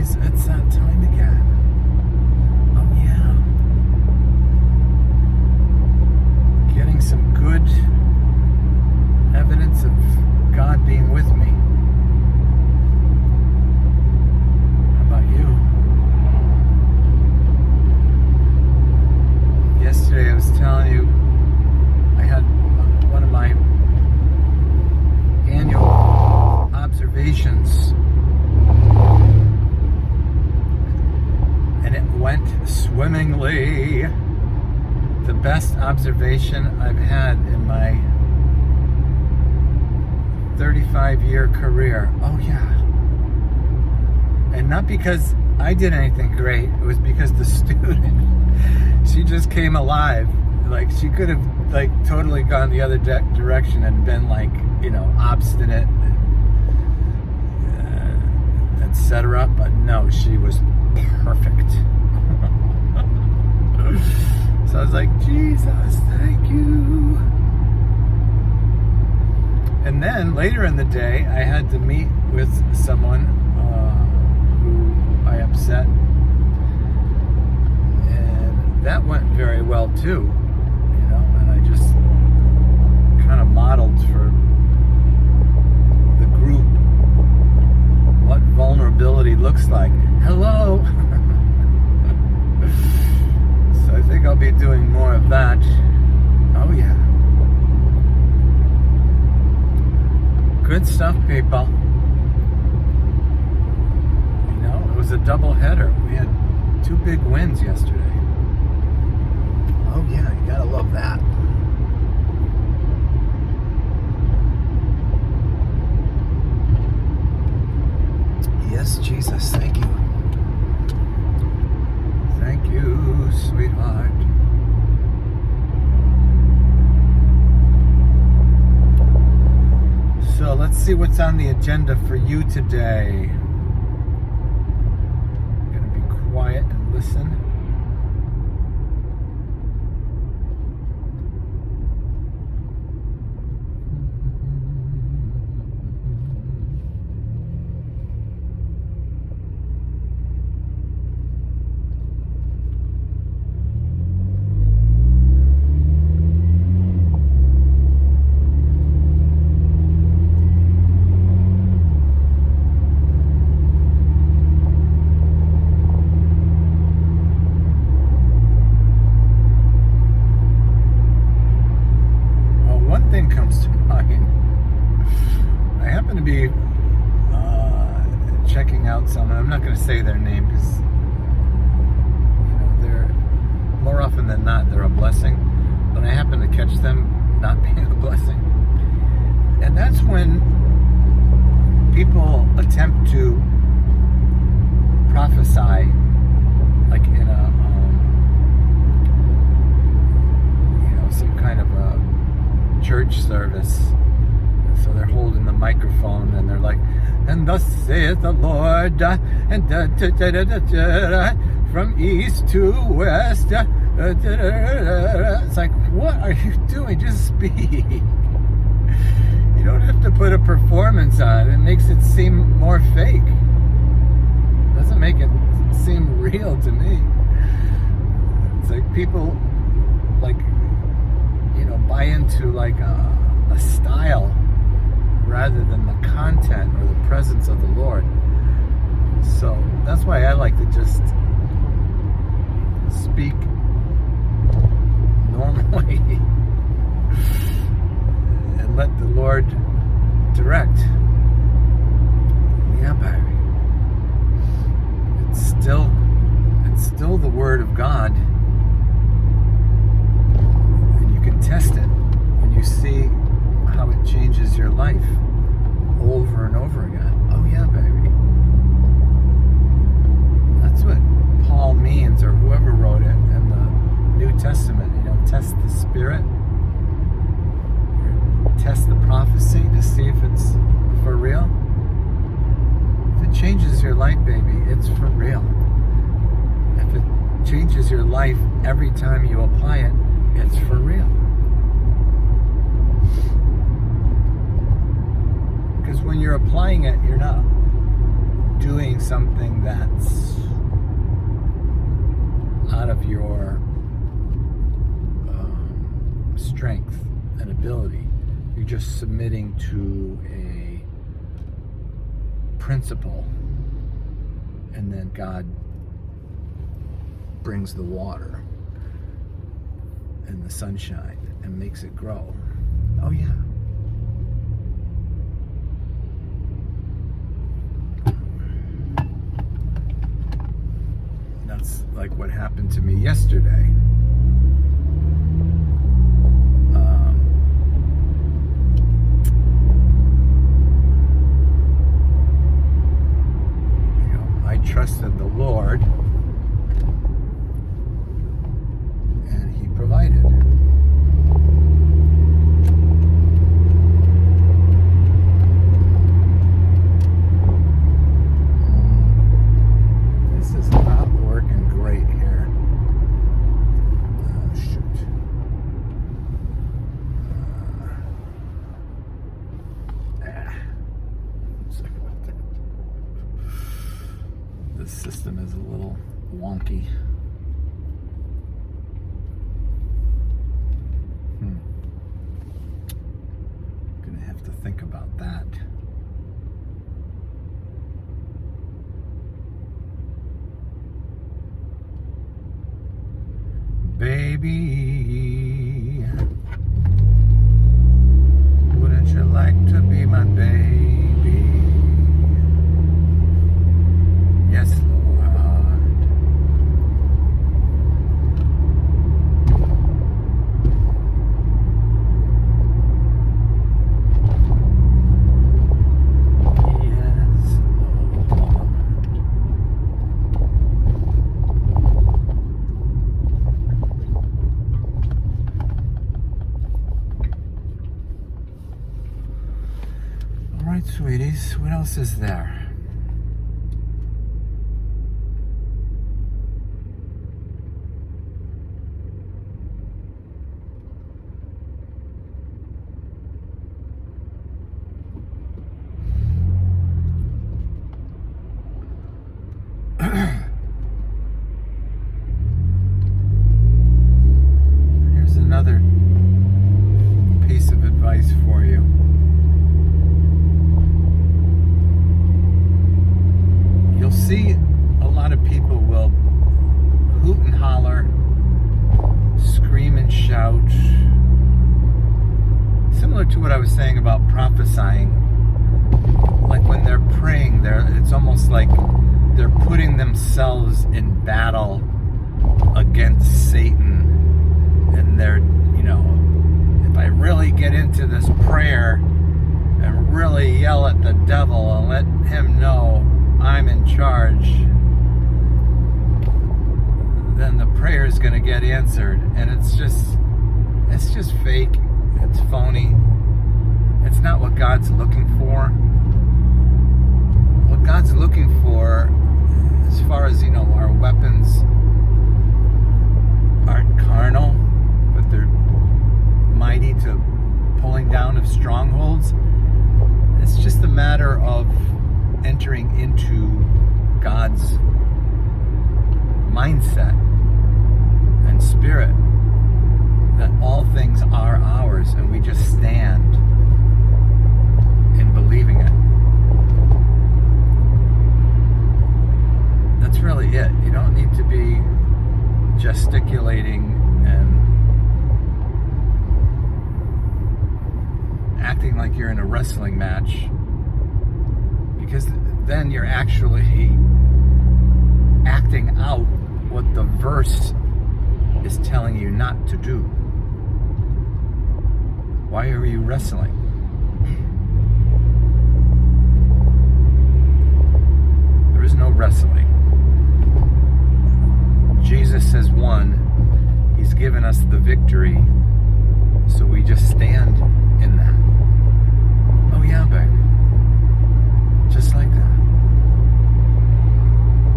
guys, it's that time again. Oh yeah. Getting some good evidence of God being with me. How about you? Yesterday I was telling you I had one of my annual observations, and it went swimmingly. The best observation I've had in my 35-year career. Oh yeah. And not because I did anything great, it was because the student, she just came alive. Like, she could have like totally gone the other direction and been like, obstinate, etc. But no, she was perfect. So I was like, Jesus, thank you. And then later in the day, I had to meet with someone who I upset, and that went very well too. And I just kind of modeled for the group what vulnerability looks like. Hello. So I think I'll be doing more of that. Oh yeah. Good stuff, people. It was a double header. We had 2 big wins yesterday. Oh yeah, you gotta love that. Yes, Jesus, thank you. Thank you, sweetheart. So let's see what's on the agenda for you today. I'm gonna be quiet and listen. Comes to mind. I happen to be checking out someone. I'm not going to say their name because they're more often than not they're a blessing, but I happen to catch them not being a blessing. And that's when people attempt to prophesy like in a some kind of a church service. So they're holding the microphone and they're like, and thus saith the Lord, and from east to west. It's like, what are you doing? Just speak. You don't have to put a performance on. It makes it seem more fake. It doesn't make it seem real to me. It's like people like buy into like a style rather than the content or the presence of the Lord. So that's why I like to just speak normally and let the Lord direct. Yeah, baby. It's still the Word of God. Test it when you see how it changes your life over and over again. Oh yeah, baby. That's what Paul means, or whoever wrote it in the New Testament. Test the spirit, test the prophecy to see if it's for real. If it changes your life, baby, it's for real. If it changes your life every time you apply it, it's for real. Because when you're applying it, you're not doing something that's out of your strength and ability. You're just submitting to a principle, and then God brings the water and the sunshine and makes it grow. Oh yeah. That's like what happened to me yesterday. I trusted the Lord, and He provided. This is not working great here. Oh, shoot. Sorry about that. This system is a little wonky. Gonna have to think about that. Baby, wouldn't you like to be my baby? Yes, Lord. Yes, Lord. All right, sweeties, what else is there? Here's another piece of advice for you. You'll see a lot of people will hoot and holler, scream and shout, similar to what I was saying about prophesying. Like when they're praying, it's almost like they're putting themselves in battle against Satan, and they're, if I really get into this prayer and really yell at the devil and let him know I'm in charge, then the prayer is going to get answered. And it's just fake. It's phony. It's not what God's looking for. What God's looking for, as far as, our weapons aren't carnal, but they're mighty to pulling down of strongholds. It's just a matter of entering into God's mindset and spirit, that all things are ours, and we just stand in believing it. That's really it. You don't need to be gesticulating and acting like you're in a wrestling match, because then you're actually acting out what the verse is telling you not to do. Why are you wrestling? There is no wrestling. Jesus has won. He's given us the victory. So we just stand in that. Oh yeah, baby.